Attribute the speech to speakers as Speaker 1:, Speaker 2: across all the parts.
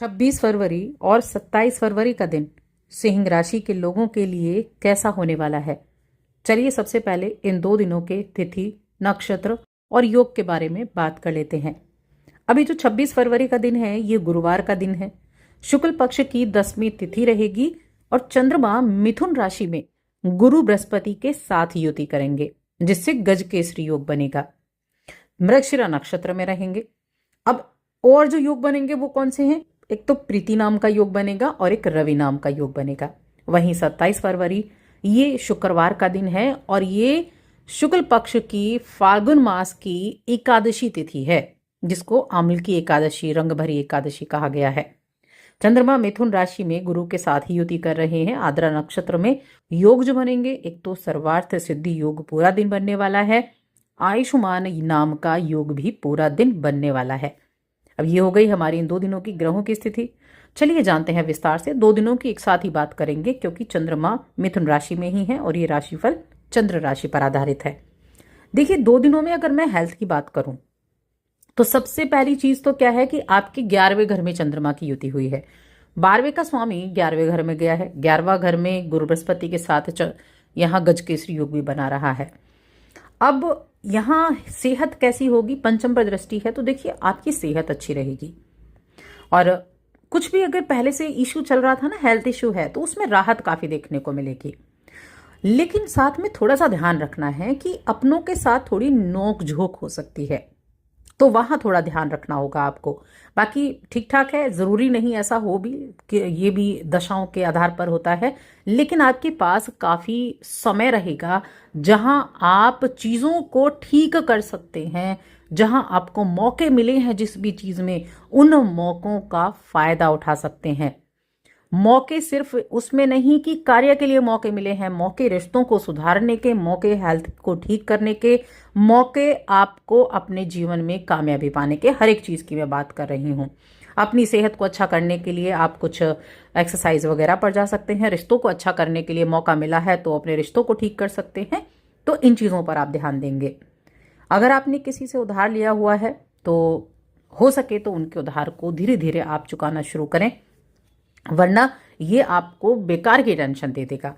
Speaker 1: 26 फरवरी और 27 फरवरी का दिन सिंह राशि के लोगों के लिए कैसा होने वाला है। चलिए सबसे पहले इन 2 दिनों के तिथि, नक्षत्र और योग के बारे में बात कर लेते हैं। अभी जो 26 फरवरी का दिन है ये गुरुवार का दिन है। शुक्ल पक्ष की 10वीं तिथि रहेगी और चंद्रमा मिथुन राशि में गुरु बृहस्पति के साथ युति करेंगे, जिससे गजकेसरी योग बनेगा। मृगशिरा नक्षत्र में रहेंगे। अब और जो योग बनेंगे वो कौन से हैं? एक तो प्रीति नाम का योग बनेगा और एक रवि नाम का योग बनेगा। वहीं 27 फरवरी ये शुक्रवार का दिन है और ये शुक्ल पक्ष की फाल्गुन मास की एकादशी तिथि है, जिसको आमिल की एकादशी, रंग भरी एकादशी कहा गया है। चंद्रमा मिथुन राशि में गुरु के साथ ही युति कर रहे हैं। आद्रा नक्षत्र में योग जो बनेंगे, एक तो सर्वार्थ सिद्धि योग पूरा दिन बनने वाला है, आयुष्मान नाम का योग भी पूरा दिन बनने वाला है। अब ये हो गई हमारी इन 2 दिनों की ग्रहों की स्थिति। चलिए जानते हैं विस्तार से। 2 दिनों की एक साथ ही बात करेंगे क्योंकि चंद्रमा मिथुन राशि में ही है और ये राशिफल चंद्र राशि पर आधारित है। देखिए 2 दिनों में अगर मैं हेल्थ की बात करूं तो सबसे पहली चीज तो क्या है कि आपके 11वें घर में चंद्रमा की युति हुई है। 12वें का स्वामी 11वें घर में गया है। 11वां घर में गुरु बृहस्पति के साथ यहाँ गजकेसरी योग भी बना रहा है। अब यहाँ सेहत कैसी होगी? पंचम पर दृष्टि है तो देखिए आपकी सेहत अच्छी रहेगी और कुछ भी अगर पहले से इशू चल रहा था ना, हेल्थ इशू है, तो उसमें राहत काफी देखने को मिलेगी। लेकिन साथ में थोड़ा सा ध्यान रखना है कि अपनों के साथ थोड़ी नोक झोंक हो सकती है, तो वहां थोड़ा ध्यान रखना होगा आपको। बाकी ठीक ठाक है, जरूरी नहीं ऐसा हो भी कि ये भी दशाओं के आधार पर होता है, लेकिन आपके पास काफी समय रहेगा जहां आप चीजों को ठीक कर सकते हैं। जहां आपको मौके मिले हैं जिस भी चीज में, उन मौकों का फायदा उठा सकते हैं। मौके सिर्फ उसमें नहीं कि कार्य के लिए मौके मिले हैं, मौके रिश्तों को सुधारने के, मौके हेल्थ को ठीक करने के, मौके आपको अपने जीवन में कामयाबी पाने के, हर एक चीज की मैं बात कर रही हूँ। अपनी सेहत को अच्छा करने के लिए आप कुछ एक्सरसाइज वगैरह पर जा सकते हैं। रिश्तों को अच्छा करने के लिए मौका मिला है तो अपने रिश्तों को ठीक कर सकते हैं। तो इन चीजों पर आप ध्यान देंगे। अगर आपने किसी से उधार लिया हुआ है तो हो सके तो उनके उधार को धीरे धीरे आप चुकाना शुरू करें, वरना ये आपको बेकार की टेंशन दे देगा।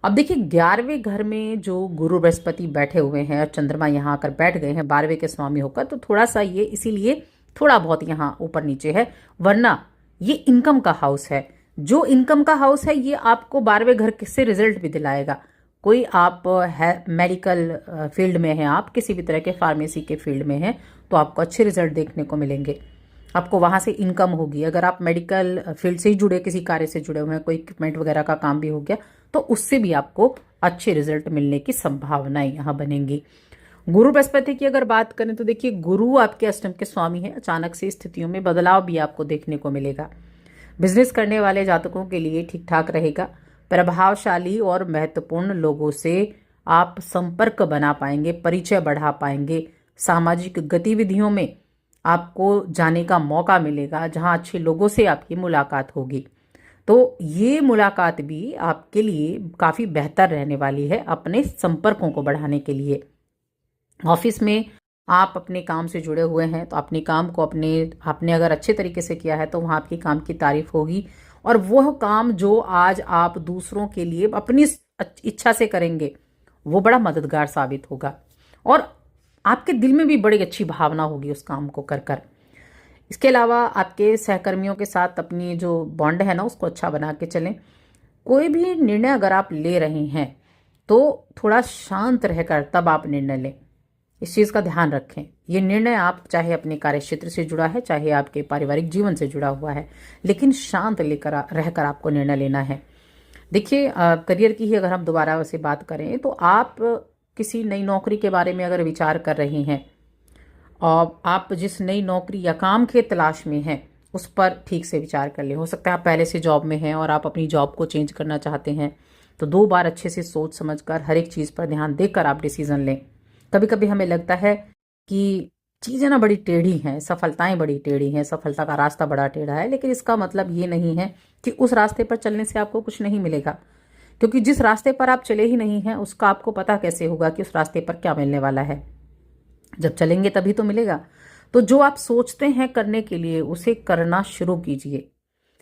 Speaker 1: अब देखिए 11वें घर में जो गुरु बृहस्पति बैठे हुए हैं और चंद्रमा यहाँ आकर बैठ गए हैं 12वें के स्वामी होकर, तो थोड़ा सा ये इसीलिए थोड़ा बहुत यहाँ ऊपर नीचे है, वरना ये इनकम का हाउस है। जो इनकम का हाउस है ये आपको 12वें घर से रिजल्ट भी दिलाएगा। कोई आप मेडिकल फील्ड में हैं, आप किसी भी तरह के फार्मेसी के फील्ड में हैं, तो आपको अच्छे रिजल्ट देखने को मिलेंगे, आपको वहां से इनकम होगी। अगर आप मेडिकल फील्ड से ही जुड़े, किसी कार्य से जुड़े हुए हैं, कोई इक्विपमेंट वगैरह का काम भी हो गया, तो उससे भी आपको अच्छे रिजल्ट मिलने की संभावनाएं यहाँ बनेंगी। गुरु बृहस्पति की अगर बात करें तो देखिए गुरु आपके अष्टम के स्वामी है। अचानक से स्थितियों में बदलाव भी आपको देखने को मिलेगा। बिजनेस करने वाले जातकों के लिए ठीक ठाक रहेगा। प्रभावशाली और महत्वपूर्ण लोगों से आप संपर्क बना पाएंगे, परिचय बढ़ा पाएंगे। सामाजिक गतिविधियों में आपको जाने का मौका मिलेगा जहां अच्छे लोगों से आपकी मुलाकात होगी। तो ये मुलाकात भी आपके लिए काफी बेहतर रहने वाली है अपने संपर्कों को बढ़ाने के लिए। ऑफिस में आप अपने काम से जुड़े हुए हैं तो अपने काम को आपने अगर अच्छे तरीके से किया है तो वहां आपकी काम की तारीफ होगी, और वह काम जो आज आप दूसरों के लिए अपनी इच्छा से करेंगे वो बड़ा मददगार साबित होगा और आपके दिल में भी बड़ी अच्छी भावना होगी उस काम को कर कर। इसके अलावा आपके सहकर्मियों के साथ अपनी जो बॉन्ड है ना, उसको अच्छा बना के चलें। कोई भी निर्णय अगर आप ले रहे हैं तो थोड़ा शांत रहकर तब आप निर्णय लें, इस चीज़ का ध्यान रखें। ये निर्णय आप चाहे अपने कार्य क्षेत्र से जुड़ा है, चाहे आपके पारिवारिक जीवन से जुड़ा हुआ है, लेकिन शांत लेकर रहकर आपको निर्णय लेना है। देखिए करियर की ही अगर हम दोबारा से बात करें तो आप किसी नई नौकरी के बारे में अगर विचार कर रहे हैं और आप जिस नई नौकरी या काम के तलाश में हैं उस पर ठीक से विचार कर लें। हो सकता है आप पहले से जॉब में हैं और आप अपनी जॉब को चेंज करना चाहते हैं, तो 2 बार अच्छे से सोच समझकर हर एक चीज़ पर ध्यान देकर आप डिसीजन लें। कभी कभी हमें लगता है कि चीज़ें ना बड़ी टेढ़ी हैं, सफलताएं बड़ी टेढ़ी हैं, सफलता का रास्ता बड़ा टेढ़ा है, लेकिन इसका मतलब ये नहीं है कि उस रास्ते पर चलने से आपको कुछ नहीं मिलेगा, क्योंकि जिस रास्ते पर आप चले ही नहीं हैं उसका आपको पता कैसे होगा कि उस रास्ते पर क्या मिलने वाला है। जब चलेंगे तभी तो मिलेगा। तो जो आप सोचते हैं करने के लिए उसे करना शुरू कीजिए।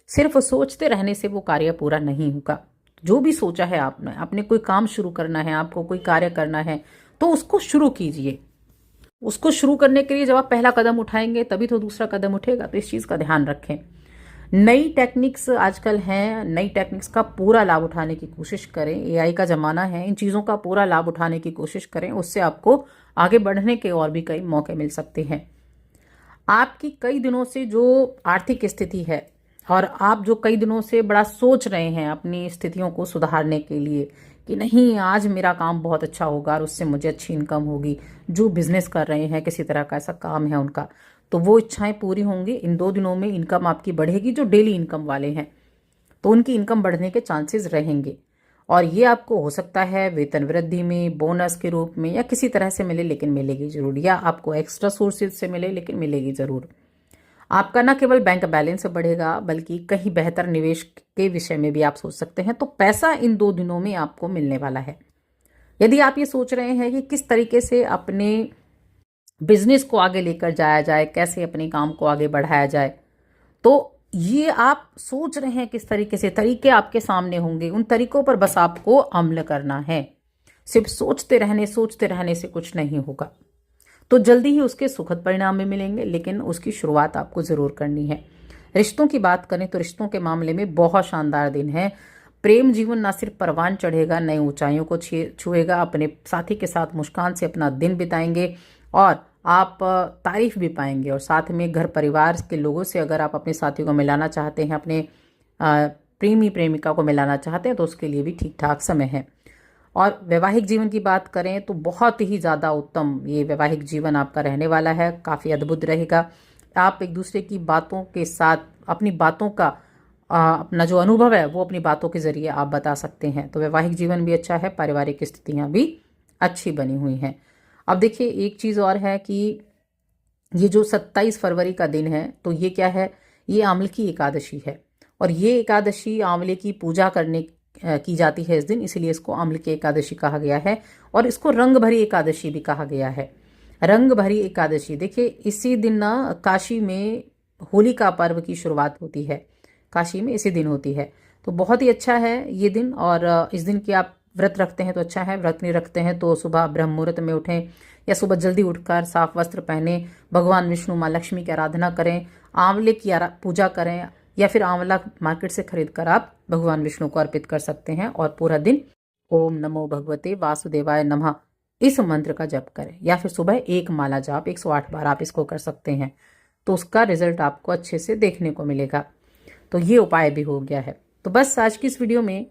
Speaker 1: सिर्फ सोचते रहने से वो कार्य पूरा नहीं होगा। जो भी सोचा है आपने कोई काम शुरू करना है, आपको कोई कार्य करना है, तो उसको शुरू कीजिए। उसको शुरू करने के लिए जब आप पहला कदम उठाएंगे तभी तो दूसरा कदम उठेगा। तो इस चीज़ का ध्यान रखें। नई टेक्निक्स आजकल हैं, नई टेक्निक्स का पूरा लाभ उठाने की कोशिश करें। एआई का ज़माना है, इन चीज़ों का पूरा लाभ उठाने की कोशिश करें। उससे आपको आगे बढ़ने के और भी कई मौके मिल सकते हैं। आपकी कई दिनों से जो आर्थिक स्थिति है और आप जो कई दिनों से बड़ा सोच रहे हैं अपनी स्थितियों को सुधारने के लिए कि नहीं आज मेरा काम बहुत अच्छा होगा और उससे मुझे अच्छी इनकम होगी, जो बिजनेस कर रहे हैं, किसी तरह का ऐसा काम है उनका, तो वो इच्छाएं पूरी होंगी। इन 2 दिनों में इनकम आपकी बढ़ेगी। जो डेली इनकम वाले हैं तो उनकी इनकम बढ़ने के चांसेस रहेंगे और ये आपको हो सकता है वेतन वृद्धि में, बोनस के रूप में या किसी तरह से मिले, लेकिन मिलेगी जरूर, या आपको एक्स्ट्रा सोर्सेज से मिले लेकिन मिलेगी जरूर। आपका न केवल बैंक बैलेंस बढ़ेगा बल्कि कहीं बेहतर निवेश के विषय में भी आप सोच सकते हैं। तो पैसा इन 2 दिनों में आपको मिलने वाला है। यदि आप ये सोच रहे हैं कि किस तरीके से अपने बिजनेस को आगे लेकर जाया जाए, कैसे अपने काम को आगे बढ़ाया जाए, तो ये आप सोच रहे हैं किस तरीके से, तरीके आपके सामने होंगे। उन तरीकों पर बस आपको अमल करना है। सिर्फ सोचते रहने से कुछ नहीं होगा। तो जल्दी ही उसके सुखद परिणाम भी मिलेंगे, लेकिन उसकी शुरुआत आपको जरूर करनी है। रिश्तों की बात करें तो रिश्तों के मामले में बहुत शानदार दिन है। प्रेम जीवन ना सिर्फ परवान चढ़ेगा, नई ऊंचाइयों को छुएगा। अपने साथी के साथ मुस्कान से अपना दिन बिताएंगे और आप तारीफ भी पाएंगे। और साथ में घर परिवार के लोगों से अगर आप अपने साथियों को मिलाना चाहते हैं, अपने प्रेमी प्रेमिका को मिलाना चाहते हैं, तो उसके लिए भी ठीक ठाक समय है। और वैवाहिक जीवन की बात करें तो बहुत ही ज़्यादा उत्तम ये वैवाहिक जीवन आपका रहने वाला है। काफ़ी अद्भुत रहेगा। आप एक दूसरे की बातों के साथ अपनी बातों का अपना जो अनुभव है वो अपनी बातों के जरिए आप बता सकते हैं। तो वैवाहिक जीवन भी अच्छा है, पारिवारिक स्थितियाँ भी अच्छी बनी हुई हैं। अब देखिए एक चीज़ और है कि ये जो 27 फरवरी का दिन है, तो ये क्या है, ये आंवले की एकादशी है। और ये एकादशी आंवले की पूजा करने की जाती है इस दिन, इसलिए इसको आंवले की एकादशी कहा गया है। और इसको रंग भरी एकादशी भी कहा गया है। रंग भरी एकादशी, देखिए इसी दिन ना काशी में होलिका पर्व की शुरुआत होती है। काशी में इसी दिन होती है। तो बहुत ही अच्छा है ये दिन। और इस दिन की आप व्रत रखते हैं तो अच्छा है, व्रत नहीं रखते हैं तो सुबह ब्रह्म मुहूर्त में उठें या सुबह जल्दी उठकर साफ वस्त्र पहने, भगवान विष्णु माँ लक्ष्मी की आराधना करें, आंवले की पूजा करें, या फिर आंवला मार्केट से खरीद कर आप भगवान विष्णु को अर्पित कर सकते हैं। और पूरा दिन ओम नमो भगवते वासुदेवाय नमः इस मंत्र का जप करें, या फिर सुबह 1 माला जाप 108 बार आप इसको कर सकते हैं। तो उसका रिजल्ट आपको अच्छे से देखने को मिलेगा। तो ये उपाय भी हो गया है। तो बस आज की इस वीडियो में